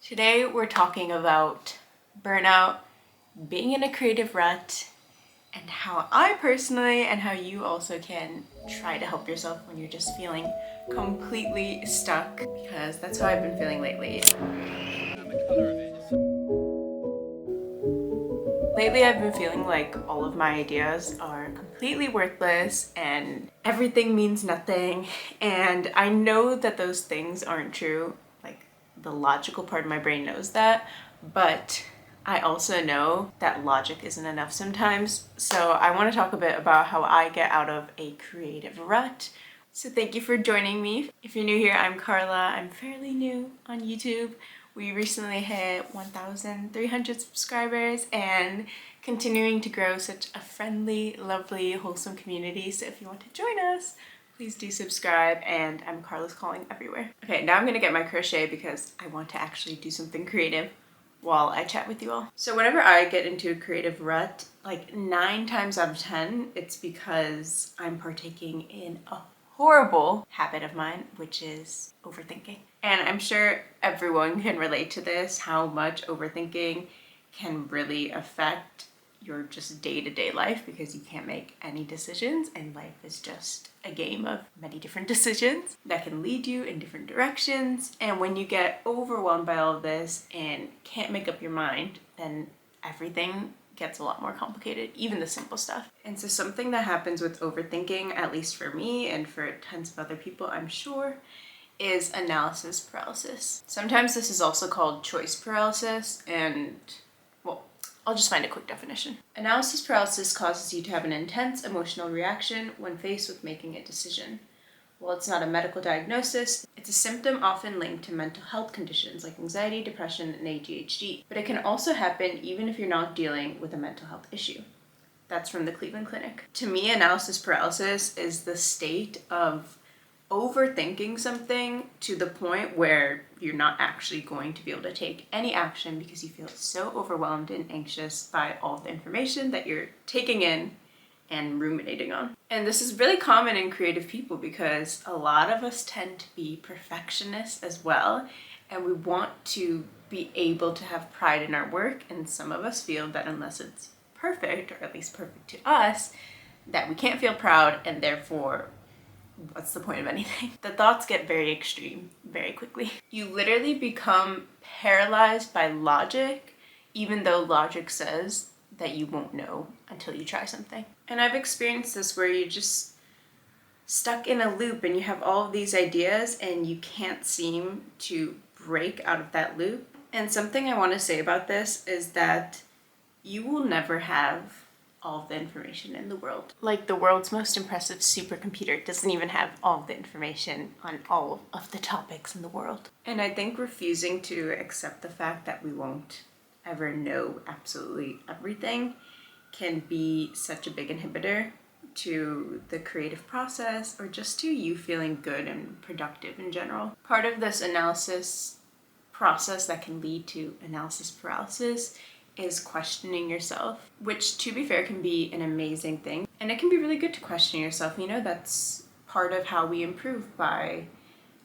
Today we're talking about burnout, being in a creative rut, and how I personally and how you also can try to help yourself when you're just feeling completely stuck, because that's how I've been feeling lately. Lately I've been feeling like all of my ideas are completely worthless and everything means nothing, and I know that those things aren't true. Like, the logical part of my brain knows that, but I also know that logic isn't enough sometimes. So I want to talk a bit about how I get out of a creative rut. So thank you for joining me. If you're new here, I'm Carla. I'm fairly new on YouTube. We recently hit 1,300 subscribers and continuing to grow such a friendly, lovely, wholesome community. So if you want to join us, please do subscribe, and I'm carlascalling everywhere. Okay, now I'm gonna get my crochet because I want to actually do something creative while I chat with you all. So whenever I get into a creative rut, like 9 times out of 10, it's because I'm partaking in a horrible habit of mine, which is overthinking. And I'm sure everyone can relate to this, how much overthinking can really affect your just day-to-day life, because you can't make any decisions and life is just a game of many different decisions that can lead you in different directions. And when you get overwhelmed by all of this and can't make up your mind, then everything gets a lot more complicated, even the simple stuff. And so something that happens with overthinking, at least for me and for tons of other people, I'm sure, is analysis paralysis. Sometimes this is also called choice paralysis, and well, I'll just find a quick definition. Analysis paralysis causes you to have an intense emotional reaction when faced with making a decision. While it's not a medical diagnosis, it's a symptom often linked to mental health conditions like anxiety, depression, and ADHD. But it can also happen even if you're not dealing with a mental health issue. That's from the Cleveland Clinic. To me, analysis paralysis is the state of overthinking something to the point where you're not actually going to be able to take any action because you feel so overwhelmed and anxious by all the information that you're taking in and ruminating on. And this is really common in creative people because a lot of us tend to be perfectionists as well, and we want to be able to have pride in our work, and some of us feel that unless it's perfect, or at least perfect to us, that we can't feel proud, and therefore what's the point of anything? The thoughts get very extreme very quickly. You literally become paralyzed by logic, even though logic says that you won't know until you try something. And I've experienced this where you're just stuck in a loop and you have all of these ideas and you can't seem to break out of that loop. And something I want to say about this is that you will never have all of the information in the world. Like, the world's most impressive supercomputer doesn't even have all of the information on all of the topics in the world. And I think refusing to accept the fact that we won't ever know absolutely everything can be such a big inhibitor to the creative process, or just to you feeling good and productive in general. Part of this analysis process that can lead to analysis paralysis is questioning yourself, which, to be fair, can be an amazing thing. And it can be really good to question yourself. You know, that's part of how we improve, by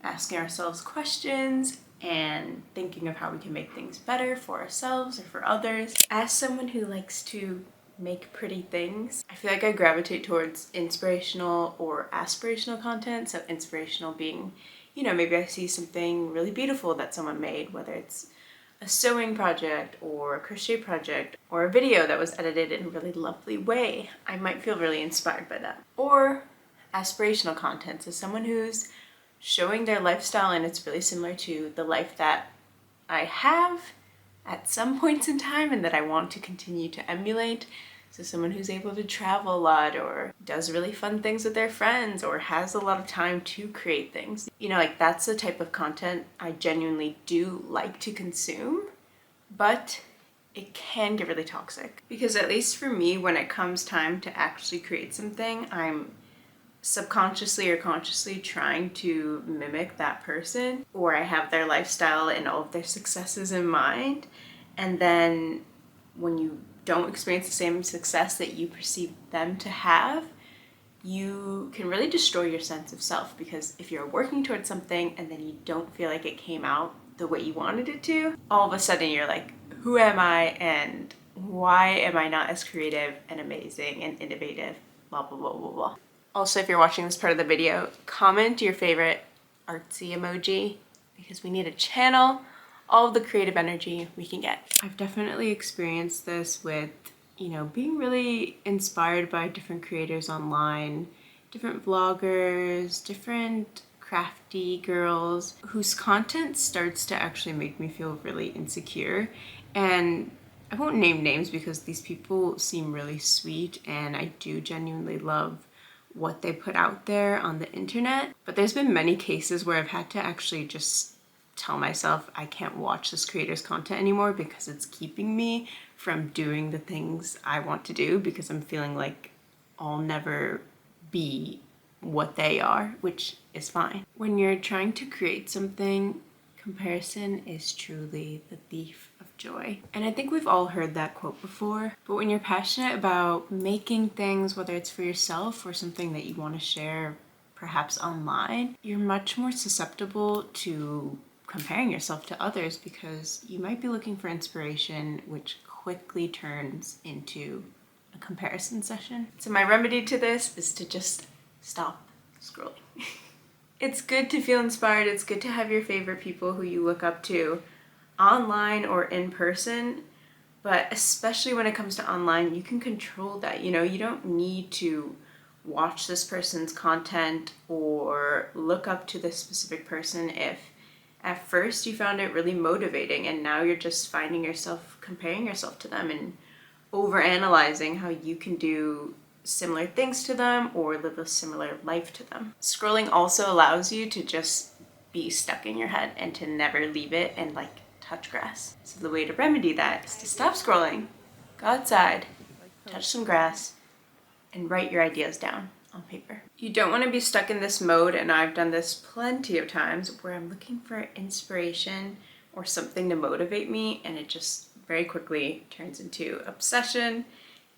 asking ourselves questions and thinking of how we can make things better for ourselves or for others. As someone who likes to make pretty things, I feel like I gravitate towards inspirational or aspirational content. So inspirational being, you know, maybe I see something really beautiful that someone made, whether it's a sewing project or a crochet project or a video that was edited in a really lovely way. I might feel really inspired by that. Or aspirational content, so someone who's showing their lifestyle and it's really similar to the life that I have at some points in time and that I want to continue to emulate. So someone who's able to travel a lot, or does really fun things with their friends, or has a lot of time to create things. You know, like, that's the type of content I genuinely do like to consume, but it can get really toxic. Because at least for me, when it comes time to actually create something, I'm subconsciously or consciously trying to mimic that person, or I have their lifestyle and all of their successes in mind. And then when you don't experience the same success that you perceive them to have, you can really destroy your sense of self, because if you're working towards something and then you don't feel like it came out the way you wanted it to, all of a sudden you're like, who am I and why am I not as creative and amazing and innovative, blah, blah, blah, blah, blah. Also, if you're watching this part of the video, comment your favorite artsy emoji because we need to channel all of the creative energy we can get. I've definitely experienced this with, you know, being really inspired by different creators online, different vloggers, different crafty girls whose content starts to actually make me feel really insecure. And I won't name names because these people seem really sweet and I do genuinely love what they put out there on the internet. But there's been many cases where I've had to actually just tell myself I can't watch this creator's content anymore because it's keeping me from doing the things I want to do because I'm feeling like I'll never be what they are, which is fine. When you're trying to create something, comparison is truly the thief of joy. And I think we've all heard that quote before, but when you're passionate about making things, whether it's for yourself or something that you want to share perhaps online, you're much more susceptible to comparing yourself to others because you might be looking for inspiration, which quickly turns into a comparison session. So my remedy to this is to just stop scrolling. It's good to feel inspired. It's good to have your favorite people who you look up to online or in person, but especially when it comes to online, you can control that. You know, you don't need to watch this person's content or look up to this specific person if at first you found it really motivating and now you're just finding yourself comparing yourself to them and overanalyzing how you can do similar things to them or live a similar life to them. Scrolling also allows you to just be stuck in your head and to never leave it and like touch grass. So the way to remedy that is to stop scrolling, go outside, touch some grass, and write your ideas down on paper. You don't want to be stuck in this mode, and I've done this plenty of times, where I'm looking for inspiration or something to motivate me and it just very quickly turns into obsession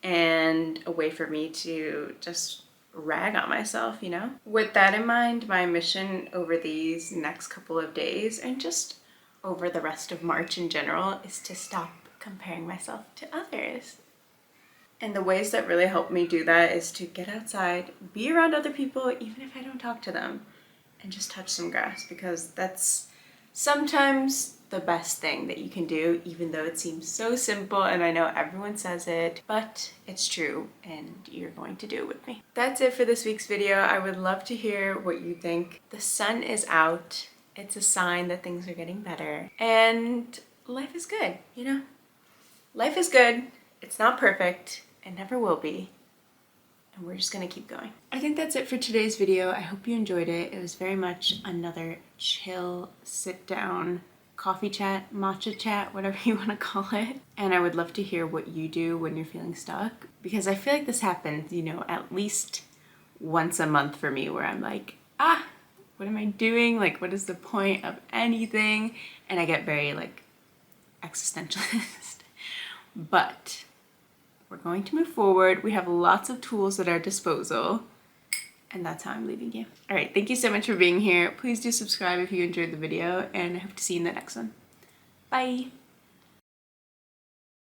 and a way for me to just rag on myself, you know? With that in mind, my mission over these next couple of days and just over the rest of March in general is to stop comparing myself to others. And the ways that really help me do that is to get outside, be around other people, even if I don't talk to them, and just touch some grass, because that's sometimes the best thing that you can do, even though it seems so simple and I know everyone says it, but it's true and you're going to do it with me. That's it for this week's video. I would love to hear what you think. The sun is out. It's a sign that things are getting better and life is good, you know? Life is good. It's not perfect. It never will be. And we're just gonna keep going. I think that's it for today's video. I hope you enjoyed it. It was very much another chill, sit down, coffee chat, matcha chat, whatever you want to call it. And I would love to hear what you do when you're feeling stuck, because I feel like this happens, you know, at least once a month for me, where I'm like, what am I doing? Like, what is the point of anything? And I get very like existentialist. But we're going to move forward. We have lots of tools at our disposal. And that's how I'm leaving you. All right, thank you so much for being here. Please do subscribe if you enjoyed the video, and I hope to see you in the next one. Bye.